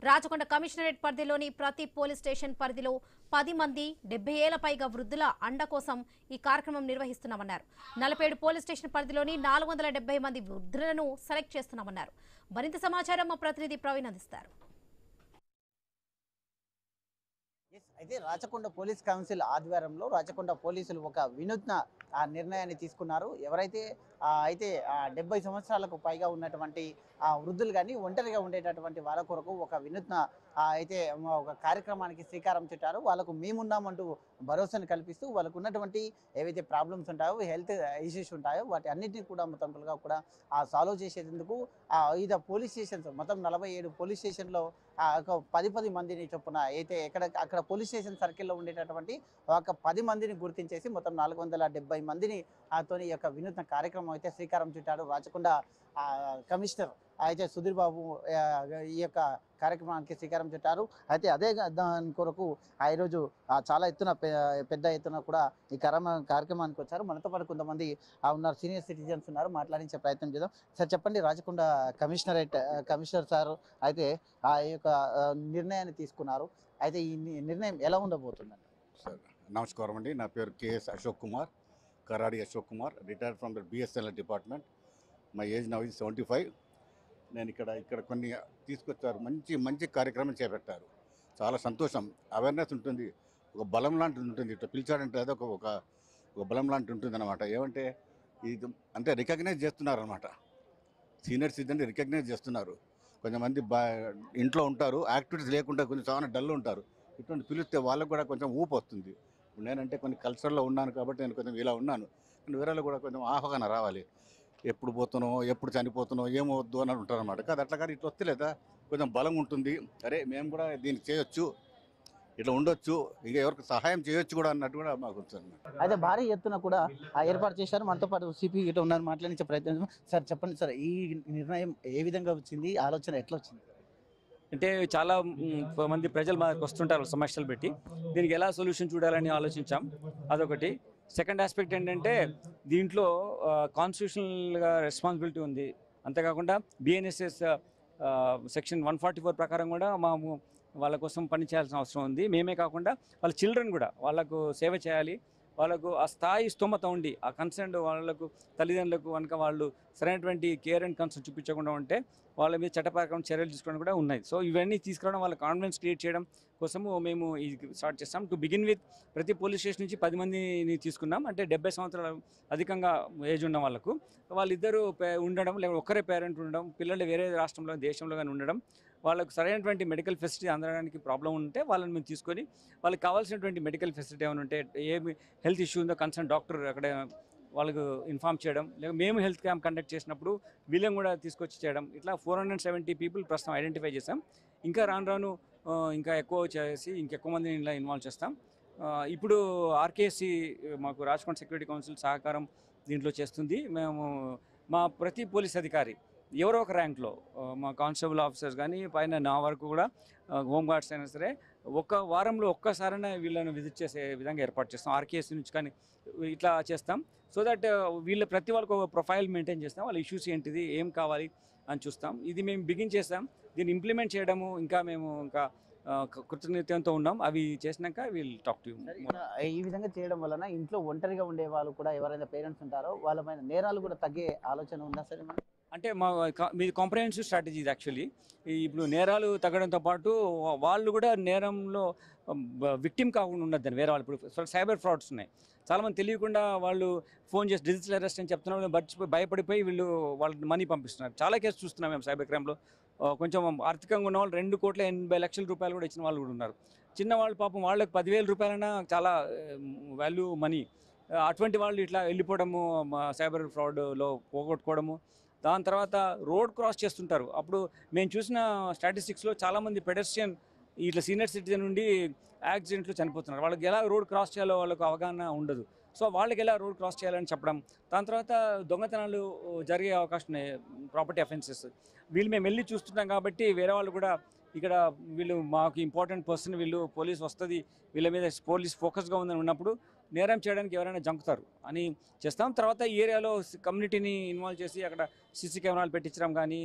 Rachakonda commissionerate పరిధిలోని ప్రతి police station పరిధిలో 10 మంది 70 ఏళ్ల పైగా వృద్ధుల అండ కోసం ఈ కార్యక్రమం నిర్వహిస్తున్నామన్నారు. 47 పోలీస్ స్టేషన్ పరిధిలోని 470 మంది వృద్ధులను సెలెక్ట్ చేస్తున్నామన్నారు. మరింత సమాచారం మా ప్రతినిధి ప్రవీణ్ అందిస్తారు. అయితే రాచకొండ పోలీస్ కౌన్సిల్ ఆధ్వర్యంలో రాచకొండ పోలీసులు ఒక వినూత్న నిర్ణయాన్ని తీసుకున్నారు. ఎవరైతే 70 సంవత్సరాలకు పైగా ఉన్నటువంటి వృద్ధులు కానీ ఒంటరిగా ఉండేటటువంటి వాళ్ళ కొరకు ఒక వినూత్న ఒక కార్యక్రమానికి శ్రీకారం చుట్టారు. వాళ్ళకు మేమున్నామంటూ భరోసాను కల్పిస్తూ వాళ్ళకు ఉన్నటువంటి ఏవైతే ప్రాబ్లమ్స్ ఉంటాయో, హెల్త్ ఇష్యూస్ ఉంటాయో వాటి అన్నింటినీ కూడా మొత్తంగా కూడా సాల్వ్ చేసేందుకు వివిధ పోలీస్ స్టేషన్స్ మొత్తం 47 పోలీస్ స్టేషన్లో ఒక 10 మందిని చొప్పున అక్కడ పోలీస్ స్టేషన్ సర్కిల్లో ఉండేటటువంటి ఒక 10 మందిని గుర్తించేసి మొత్తం 470 మందిని తోని యొక్క వినూత్న కార్యక్రమం అయితే శ్రీకారం చుట్టారు. రాచకొండ కమిషనర్ అయితే సుధీర్ బాబు ఈ యొక్క కార్యక్రమానికి శ్రీకారం చుట్టారు. అయితే అదే దాని కొరకు ఈరోజు చాలా పెద్ద ఎత్తున కూడా ఈ కార్యక్రమానికి వచ్చారు. మనతో పాటు కొంతమంది ఉన్నారు, సీనియర్ సిటిజన్స్ ఉన్నారు, మాట్లాడించే ప్రయత్నం చేద్దాం. సార్ చెప్పండి, రాచకొండ కమిషనర్ సార్ అయితే ఈ యొక్క నిర్ణయాన్ని తీసుకున్నారు. అయితే ఈ నిర్ణయం ఎలా ఉండబోతుందండి? సార్ నమస్కారం అండి, నా పేరు KS Ashok Kumar, కరాడి Ashok Kumar, retired from the BSNL department. My age now is 75. నేను ఇక్కడ కొన్ని తీసుకొచ్చారు, మంచి కార్యక్రమం చేపట్టారు. చాలా సంతోషం. అవేర్నెస్ ఉంటుంది, ఒక బలం లాంటిది ఉంటుంది. ఇట్లా పిలిచాడంటే అది ఒక బలం లాంటి ఉంటుంది అనమాట. ఏమంటే ఇది అంటే రికగ్నైజ్ చేస్తున్నారు అనమాట. సీనియర్ సిటిజన్ రికగ్నైజ్ చేస్తున్నారు. కొంతమంది ఇంట్లో ఉంటారు, యాక్టివిటీస్ లేకుండా కొంచెం చాలా డల్ ఉంటారు. ఇటువంటి పిలిస్తే వాళ్ళకు కూడా కొంచెం ఊపు వస్తుంది. నేనంటే కొన్ని కల్చర్లో ఉన్నాను కాబట్టి నేను కొంచెం ఇలా ఉన్నాను. వేరేలో కూడా కొంచెం ఆహ్వాన రావాలి. ఎప్పుడు పోతున్నావు, ఎప్పుడు చనిపోతున్నావు, ఏమవద్దు అని ఉంటారు అనమాట. కాదు అట్లా కానీ ఇట్లా వస్తలేదా కొంచెం బలం ఉంటుంది. అరే మేము కూడా దీనికి చేయొచ్చు, ఇట్లా ఉండొచ్చు, ఇంకా ఎవరికి సహాయం చేయొచ్చు కూడా అన్నట్టు కూడా మాకు వస్తుంది. అయితే భారీ ఎత్తున కూడా ఏర్పాటు చేశారు. మనతో పాటు సిపి ఇట్లా ఉన్నారు, మాట్లాడించే ప్రయత్నం. సార్ చెప్పండి సార్, ఈ నిర్ణయం ఏ విధంగా వచ్చింది, ఆలోచన ఎట్లా వచ్చింది? అంటే చాలా మంది ప్రజలు మాకు వస్తుంటారు సమస్యలు పెట్టి, దీనికి ఎలా సొల్యూషన్ చూడాలని ఆలోచించాం. అదొకటి. సెకండ్ ఆస్పెక్ట్ ఏంటంటే దీంట్లో కాన్స్టిట్యూషనల్గా రెస్పాన్సిబిలిటీ ఉంది. అంతేకాకుండా బిఎన్ఎస్ఎస్ సెక్షన్ 144 ప్రకారం కూడా వాళ్ళ కోసం పనిచేయాల్సిన అవసరం ఉంది. మేమే కాకుండా వాళ్ళ చిల్డ్రన్ కూడా వాళ్ళకు సేవ చేయాలి. వాళ్ళకు ఆ స్థాయి స్తోమత ఉండి ఆ కన్సర్న్ వాళ్ళకు తల్లిదండ్రులకు కనుక వాళ్ళు సరైనటువంటి కేర్ అండ్ కన్సర్న్ చూపించకుండా ఉంటే వాళ్ళ మీద చట్టప్రకారం చర్యలు తీసుకోవడం కూడా ఉన్నాయి. సో ఇవన్నీ తీసుకురావడం, వాళ్ళ కాన్ఫిడెన్స్ క్రియేట్ చేయడం కోసము మేము ఇది స్టార్ట్ చేస్తాం. టు బిగిన్ విత్ ప్రతి పోలీస్ స్టేషన్ నుంచి 10 మందిని తీసుకున్నాం. అంటే 70 సంవత్సరాలు అధికంగా ఏజ్ ఉన్న వాళ్ళకు వాళ్ళిద్దరూ ఉండడం, లేకపోతే ఒక్కరే పేరెంట్ ఉండడం, పిల్లలు వేరే రాష్ట్రంలో దేశంలో కానీ ఉండడం, వాళ్ళకు సరైనటువంటి మెడికల్ ఫెసిలిటీ అందడానికి ప్రాబ్లం ఉంటే వాళ్ళని మేము తీసుకొని వాళ్ళకి కావాల్సినటువంటి మెడికల్ ఫెసిలిటీ ఏమైనా ఉంటే, ఏమి హెల్త్ ఇష్యూ ఉందో కన్సర్న్ డాక్టర్ అక్కడ వాళ్ళకు ఇన్ఫామ్ చేయడం, లేక మేము హెల్త్ క్యాంప్ కండక్ట్ చేసినప్పుడు వీళ్ళని కూడా తీసుకొచ్చి చేయడం. ఇట్లా 470 పీపుల్ ప్రస్తుతం ఐడెంటిఫై చేసాం. ఇంకా రాను ఇంకా ఎక్కువ చేసి ఇంకెక్కువ మందిని ఇలా ఇన్వాల్వ్ చేస్తాం. ఇప్పుడు ఆర్కేఎస్సి మాకు రాచకొండ సెక్యూరిటీ కౌన్సిల్ సహకారం దీంట్లో చేస్తుంది. మేము మా ప్రతి పోలీస్ అధికారి ఎవరో ఒక ర్యాంక్లో, మా కానిస్టేబుల్ ఆఫీసర్స్ కానీ పైన నా వరకు కూడా హోంగార్డ్స్ అయినా సరే ఒక వారంలో ఒక్కసారైనా వీళ్ళని విజిట్ చేసే విధంగా ఏర్పాటు చేస్తాం. ఆర్కేఎస్సి నుంచి కానీ ఇట్లా చేస్తాం. సో దట్ ప్రతి వాళ్ళకు ఒక ప్రొఫైల్ మెయింటైన్ చేస్తాం. వాళ్ళ ఇష్యూస్ ఏంటిది, ఏం కావాలి అని చూస్తాం. ఇది మేము బిగిన్ చేస్తాం. దీన్ని ఇంప్లిమెంట్ చేయడము మేము కృతజ్ఞతతో ఉన్నాం. అవి చేసినాక వీల్ టాక్ టు యూ. ఈ విధంగా చేయడం వలన ఇంట్లో ఒంటరిగా ఉండే వాళ్ళు కూడా ఎవరైనా పేరెంట్స్ ఉంటారో వాళ్ళ పైన నేరాలు కూడా తగ్గే ఆలోచన ఉందా సార్? అంటే మీది కాంప్రహెన్సివ్ స్ట్రాటజీ ఇది. యాక్చువల్లీ ఇప్పుడు నేరాలు తగ్గడంతో పాటు వాళ్ళు కూడా నేరంలో విక్టిమ్ కాకుండా ఉండద్దని వేరే వాళ్ళు. ఇప్పుడు సైబర్ ఫ్రాడ్స్ ఉన్నాయి, చాలామంది తెలియకుండా వాళ్ళు ఫోన్ చేసి డిజిటల్ అరెస్ట్ అని చెప్తున్నారు, భయపడిపోయి వాళ్ళ మనీ పంపిస్తున్నారు. చాలా కేసు చూస్తున్నాం మేము సైబర్ క్రైమ్లో. కొంచెం ఆర్థికంగా ఉన్న వాళ్ళు 2,80,00,000 రూపాయలు కూడా ఇచ్చిన వాళ్ళు కూడా ఉన్నారు. చిన్నవాళ్ళు పాపం వాళ్ళకి 10,000 రూపాయలైనా చాలా వాల్యూ మనీ. అటువంటి వాళ్ళు ఇట్లా వెళ్ళిపోవడము, సైబర్ ఫ్రాడ్లో పోగొట్టుకోవడము. దాని తర్వాత రోడ్ క్రాస్ చేస్తుంటారు. అప్పుడు మేము చూసిన స్టాటిస్టిక్స్లో చాలామంది పెడెస్ట్రియన్ ఇట్లా సీనియర్ సిటిజన్ నుండి యాక్సిడెంట్లు చనిపోతున్నారు. వాళ్ళకి ఎలా రోడ్ క్రాస్ చేయాలో వాళ్ళకు అవగాహన ఉండదు. సో వాళ్ళకి ఎలా రోడ్ క్రాస్ చేయాలని చెప్పడం. దాని తర్వాత దొంగతనాలు జరిగే అవకాశం ఉన్నాయి, ప్రాపర్టీ అఫెన్సెస్. వీళ్ళు మేము వెళ్ళి చూస్తున్నాం కాబట్టి వేరే వాళ్ళు కూడా ఇక్కడ వీళ్ళు మాకు ఇంపార్టెంట్ పర్సన్, వీళ్ళు పోలీస్ వస్తుంది, వీళ్ళ మీద పోలీస్ ఫోకస్గా ఉందని ఉన్నప్పుడు నేరం చేయడానికి ఎవరైనా జంకుతారు అని చేస్తాం. తర్వాత ఈ ఏరియాలో కమ్యూనిటీని ఇన్వాల్వ్ చేసి అక్కడ సీసీ కెమెరాలు పెట్టించడం కానీ,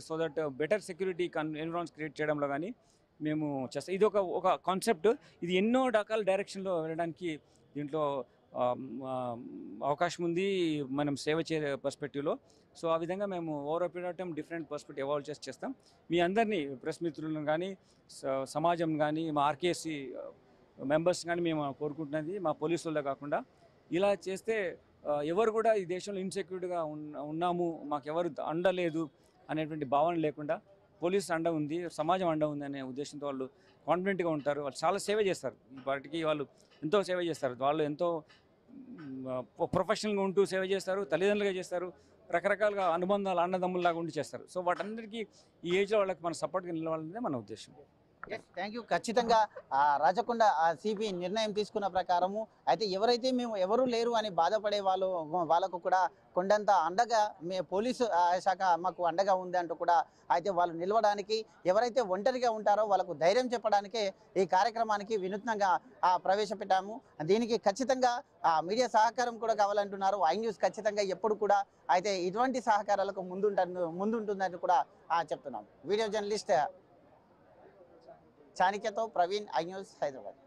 so that better security environments create చేయడంలో కానీ మేము చేస్తాం. ఇది ఒక కాన్సెప్ట్. ఇది ఎన్నో రకాల డైరెక్షన్లో వెళ్ళడానికి దీంట్లో అవకాశం ఉంది మనం సేవ చేసే పర్స్పెక్టివ్లో. సో ఆ విధంగా మేము over period of time different perspective evolve చేస్తాం. మీ అందరినీ ప్రెస్ మిత్రులను కానీ, సమాజం కానీ, మా ఆర్కేఎస్సి మెంబర్స్ కానీ మేము కోరుకుంటున్నది, మా పోలీసు వాళ్ళే కాకుండా ఇలా చేస్తే ఎవరు కూడా ఈ దేశంలో ఇన్సెక్యూర్డ్గా ఉన్నాము, మాకెవరు అండలేదు అనేటువంటి భావన లేకుండా పోలీసు అండ ఉంది, సమాజం అండ ఉంది అనే ఉద్దేశంతో వాళ్ళు కాన్ఫిడెంట్గా ఉంటారు. వాళ్ళు చాలా సేవ చేస్తారు, వాటికి వాళ్ళు ఎంతో సేవ చేస్తారు. వాళ్ళు ఎంతో ప్రొఫెషనల్గా ఉంటూ సేవ చేస్తారు, తల్లిదండ్రులుగా చేస్తారు, రకరకాలుగా అనుబంధాలు అన్నదమ్ముల్లాగా ఉండి చేస్తారు. సో వాటన్నిటికీ ఈ ఏజ్లో వాళ్ళకి మన సపోర్ట్గా నిలవాలనేదే మన ఉద్దేశం. Thank you. ఖచ్చితంగా రాచకొండ సిపి నిర్ణయం తీసుకున్న ప్రకారము అయితే ఎవరైతే మేము ఎవరు లేరు అని బాధపడే వాళ్ళకు కూడా కొండంత అండగా పోలీసు శాఖ మాకు అండగా ఉంది అంటూ కూడా అయితే వాళ్ళు నిలవడానికి, ఎవరైతే ఒంటరిగా ఉంటారో వాళ్ళకు ధైర్యం చెప్పడానికే ఈ కార్యక్రమానికి వినూత్నంగా ప్రవేశపెట్టాము. దీనికి ఖచ్చితంగా మీడియా సహకారం కూడా కావాలంటున్నారు. ఐ న్యూస్ ఖచ్చితంగా ఎప్పుడు కూడా అయితే ఇటువంటి సహకారాలకు ముందుంటుందని కూడా చెప్తున్నాం. వీడియో జర్నలిస్ట్ చాణిక్యతో ప్రవీణ్, ఐ న్యూస్, హైదరాబాద్.